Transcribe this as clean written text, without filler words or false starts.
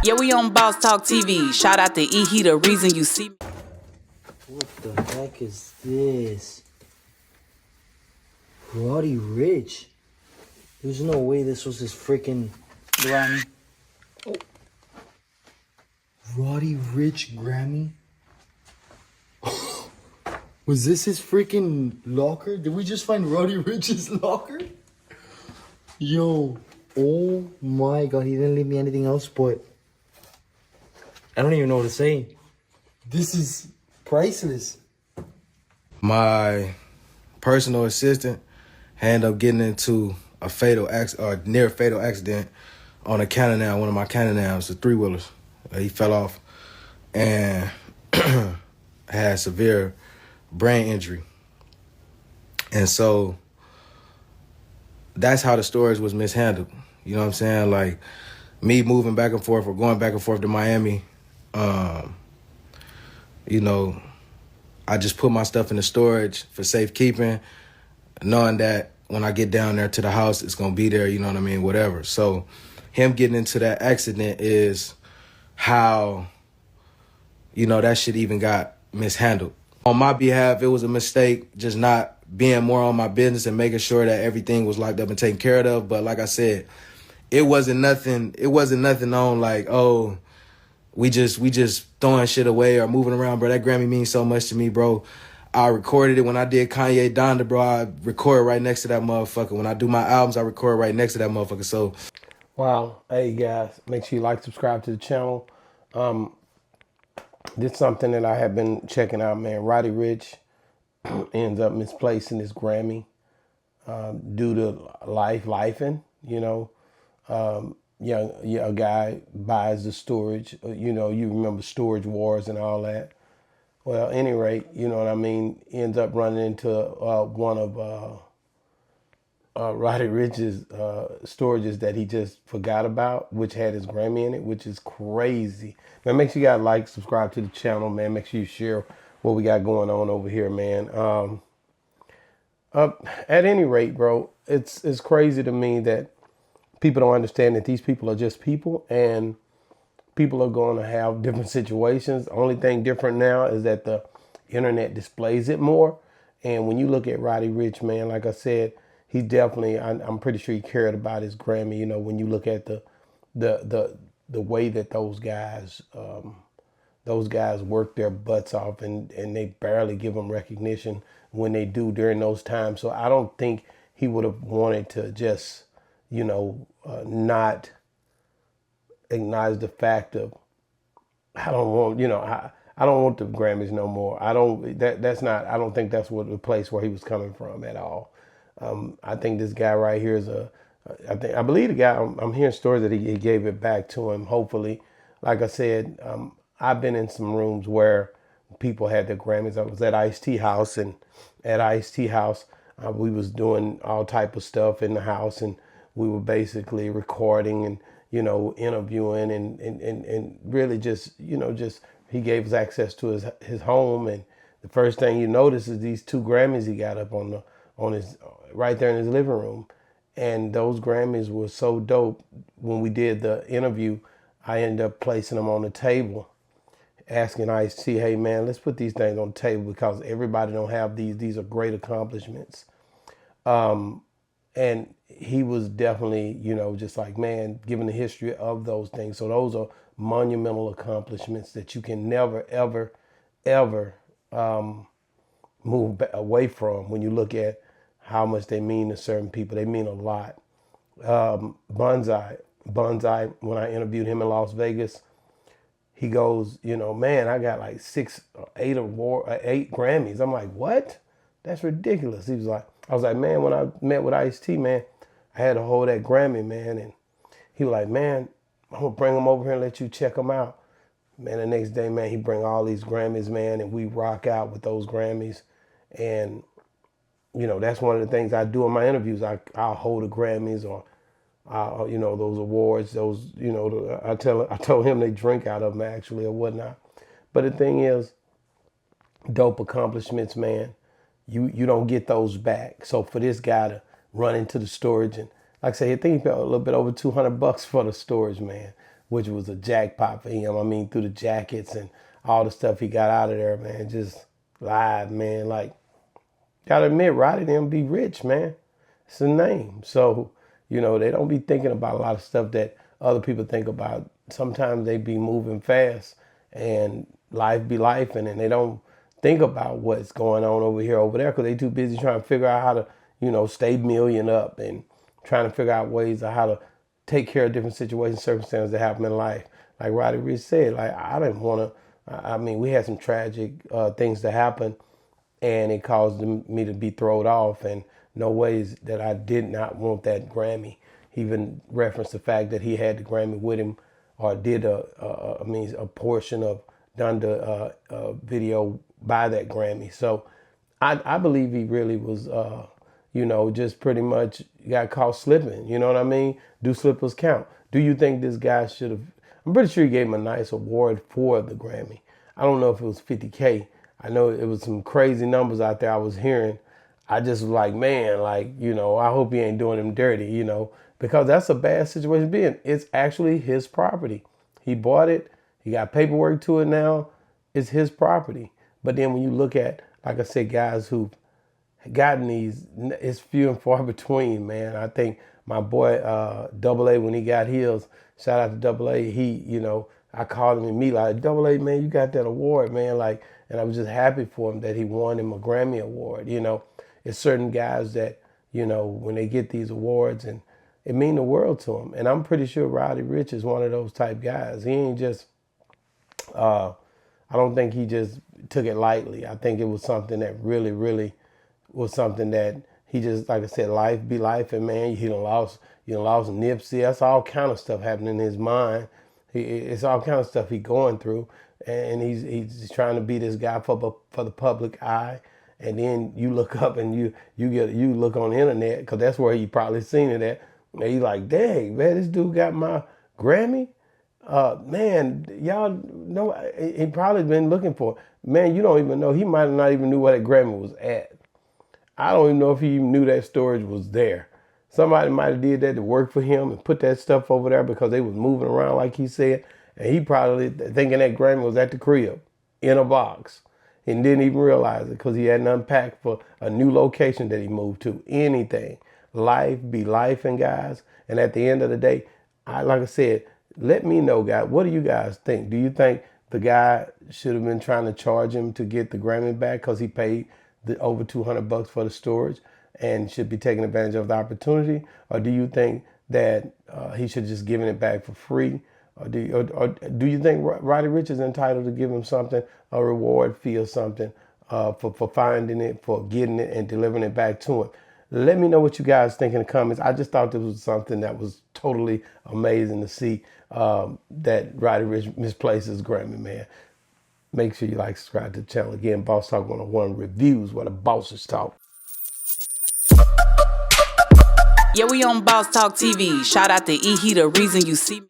Yeah, we on Boss Talk TV. Shout out to E. He the reason you see me. What the heck is this? Roddy Rich. There's no way this was his freaking Grammy. Oh. Roddy Rich Grammy? Was this his freaking locker? Did we just find Roddy Rich's locker? Yo. Oh my god, he didn't leave me anything else, but I don't even know what to say. This is priceless. My personal assistant ended up getting into a fatal accident, or near fatal accident, on a Can-Am, one of my Can-Ams, the three-wheelers. He fell off and had severe brain injury. And so that's how the storage was mishandled. You know what I'm saying? Like, me moving back and forth or going back and forth to Miami, you know, I just put my stuff in the storage for safekeeping, knowing that when I get down there to the house, it's going to be there, you know what I mean, whatever. So him getting into that accident is how, you know, that shit even got mishandled. On my behalf, it was a mistake just not being more on my business and making sure that everything was locked up and taken care of. But like I said, it wasn't nothing on like, oh, we just throwing shit away or moving around, bro. That Grammy means so much to me, bro. I recorded it when I did Kanye Donda, bro. I record right next to that motherfucker. When I do my albums, I record right next to that motherfucker. So, wow. Hey guys, make sure you like, subscribe to the channel. This is something that I have been checking out, man. Roddy Rich ends up misplacing his Grammy due to lifing, you know. Young guy buys the storage, you know, you remember storage wars and all that. Well, at any rate, you know what I mean, ends up running into one of Roddy Rich's storages that he just forgot about, which had his Grammy in it, which is crazy. Man, make sure you guys like, subscribe to the channel, man. Make sure you share what we got going on over here, man. At any rate, bro, it's crazy to me that people don't understand that these people are just people, and people are going to have different situations. The only thing different now is that the internet displays it more. And when you look at Roddy Rich, man, like I said, he definitely, I'm pretty sure he cared about his Grammy. You know, when you look at the way that those guys work their butts off, and they barely give them recognition when they do during those times. So I don't think he would have wanted to just, you know, not acknowledge the fact of, I don't want, you know, I don't want the Grammys no more. I don't think that's what the place where he was coming from at all. I think this guy right here is I believe the guy, I'm hearing stories that he gave it back to him, hopefully. Like I said, I've been in some rooms where people had their Grammys. I was at Ice-T house, and at Ice-T house, we was doing all type of stuff in the house, and we were basically recording and, you know, interviewing and really just, you know, just, he gave us access to his home. And the first thing you notice is these 2 Grammys he got up on his, right there in his living room. And those Grammys were so dope. When we did the interview, I ended up placing them on the table, asking Ice-T, hey man, let's put these things on the table because everybody don't have these. These are great accomplishments. And he was definitely, you know, just like, man, given the history of those things. So those are monumental accomplishments that you can never, ever, ever move away from when you look at how much they mean to certain people. They mean a lot. Bonsai, when I interviewed him in Las Vegas, he goes, you know, man, I got like 8 Grammys. I'm like, what? That's ridiculous. He was like, I was like, man, when I met with Ice-T, man, I had to hold that Grammy, man. And he was like, man, I'm going to bring him over here and let you check him out. Man, the next day, man, he bring all these Grammys, man, and we rock out with those Grammys. And, you know, that's one of the things I do in my interviews. I'll hold the Grammys, or, you know, those awards, those, you know, I told him they drink out of them, actually, or whatnot. But the thing is, dope accomplishments, man. You don't get those back. So for this guy to run into the storage, and like I say, I think he paid a little bit over $200 for the storage, man. which was a jackpot for him. I mean, through the jackets and all the stuff he got out of there, man, just live, man. Like, gotta admit, Roddy them be rich, man. It's a name. So, you know, they don't be thinking about a lot of stuff that other people think about. Sometimes they be moving fast and life be life, and they don't think about what's going on over here, over there, because they too busy trying to figure out how to, you know, stay million up and trying to figure out ways of how to take care of different situations, circumstances that happen in life. Like Roddy Ricch said, like, I didn't want to, I mean, we had some tragic things that happen, and it caused me to be thrown off, and no ways that I did not want that Grammy. He even referenced the fact that he had the Grammy with him, or did a portion of, done the video by that Grammy. So I believe he really was, you know, just pretty much got caught slipping. You know what I mean? Do slippers count? Do you think this guy should have? I'm pretty sure he gave him a nice award for the Grammy. I don't know if it was $50K. I know it was some crazy numbers out there I was hearing. I just was like, man, like, you know, I hope he ain't doing him dirty, you know, because that's a bad situation to be in. It's actually his property. He bought it. He got paperwork to it now. It's his property. But then when you look at, like I said, guys who've gotten these, it's few and far between, man. I think my boy Double A, when he got his, shout out to Double A, he, you know, I called him and me like, Double A, man, you got that award, man. Like, and I was just happy for him that he won him a Grammy award. You know, it's certain guys that, you know, when they get these awards, and it mean the world to them. And I'm pretty sure Roddy Ricch is one of those type guys. He ain't just, I don't think he just took it lightly. I think it was something that really, really was something that he just, like I said, life be life, and man, you done lost Nipsey. That's all kind of stuff happening in his mind. It's all kind of stuff he going through, and he's trying to be this guy for the public eye. And then you look up and you look on the internet, because that's where you probably seen it at. And you like, dang, man, this dude got my Grammy. Man, y'all know he probably been looking for it. Man, you don't even know. He might have not even knew where that Grammy was at. I don't even know if he even knew that storage was there. Somebody might have did that to work for him and put that stuff over there because they was moving around, like he said. And he probably thinking that Grammy was at the crib in a box and didn't even realize it because he hadn't unpacked for a new location that he moved to. Anything. Life be life, and guys. And at the end of the day, like I said, let me know, guys. What do you guys think? Do you think the guy should have been trying to charge him to get the Grammy back because he paid the over $200 for the storage and should be taking advantage of the opportunity? Or do you think that he should just giving it back for free? Or do you think Roddy Ricch is entitled to give him something, a reward fee or something, for finding it, for getting it and delivering it back to him? Let me know what you guys think in the comments. I just thought this was something that was totally amazing to see, that Roddy Ricch misplaced his Grammy, man. Make sure you like, subscribe to the channel. Again, Boss Talk 101 reviews, where the bosses talk. Yeah, we on Boss Talk TV. Shout out to E. He the reason you see me.